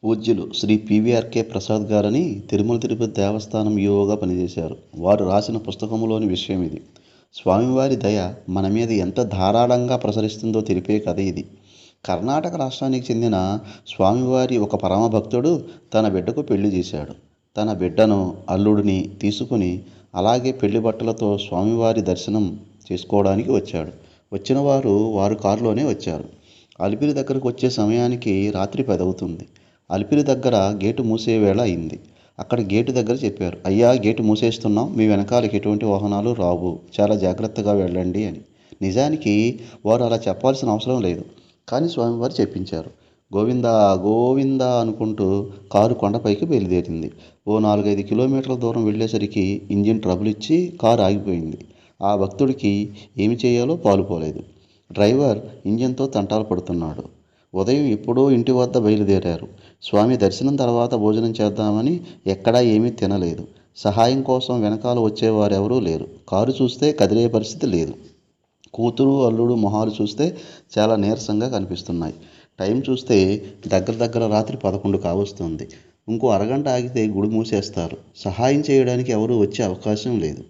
పూజ్యులు శ్రీ పివిఆర్కే ప్రసాద్ గారని తిరుమల తిరుపతి దేవస్థానం ఈఓగా పనిచేశారు. వారు రాసిన పుస్తకంలోని విషయం ఇది. స్వామివారి దయ మన మీద ఎంత ధారాళంగా ప్రసరిస్తుందో తెలిపే కథ ఇది. కర్ణాటక రాష్ట్రానికి చెందిన స్వామివారి ఒక పరమ భక్తుడు తన బిడ్డకు పెళ్లి చేశాడు. తన బిడ్డను, అల్లుడిని తీసుకుని అలాగే పెళ్లి బట్టలతో స్వామివారి దర్శనం చేసుకోవడానికి వచ్చాడు. వచ్చిన వారు కారులోనే వచ్చారు. అలిపిరి దగ్గరకు వచ్చే సమయానికి రాత్రి 10 అవుతుంది. అలిపిరి దగ్గర గేటు మూసే వేళ అయింది. అక్కడ గేటు దగ్గర చెప్పారు, అయ్యా గేటు మూసేస్తున్నాం, మీ వెనకాలకి ఎటువంటి వాహనాలు రావు, చాలా జాగ్రత్తగా వెళ్ళండి అని. నిజానికి వారు అలా చెప్పాల్సిన అవసరం లేదు, కానీ స్వామివారు చెప్పించారు. గోవిందా గోవిందా అనుకుంటూ కారు కొండపైకి బయలుదేరింది. ఓ 4-5 కిలోమీటర్ల దూరం వెళ్ళేసరికి ఇంజిన్ ట్రబుల్ ఇచ్చి కారు ఆగిపోయింది. ఆ భక్తుడికి ఏమి చేయాలో పాలుపోలేదు. డ్రైవర్ ఇంజిన్తో తంటాలు పడుతున్నాడు. ఉదయం ఎప్పుడో ఇంటి వద్ద బయలుదేరారు. స్వామి దర్శనం తర్వాత భోజనం చేద్దామని ఎక్కడా ఏమీ తినలేదు. సహాయం కోసం వెనకాల వచ్చేవారెవరూ లేరు. కారు చూస్తే కదిలే పరిస్థితి లేదు. కూతురు, అల్లుడు మొహాలు చూస్తే చాలా నీరసంగా కనిపిస్తున్నాయి. టైం చూస్తే దగ్గర రాత్రి 11 కావస్తుంది. ఇంకో అరగంట ఆగితే గుడి మూసేస్తారు. సహాయం చేయడానికి ఎవరూ వచ్చే అవకాశం లేదు.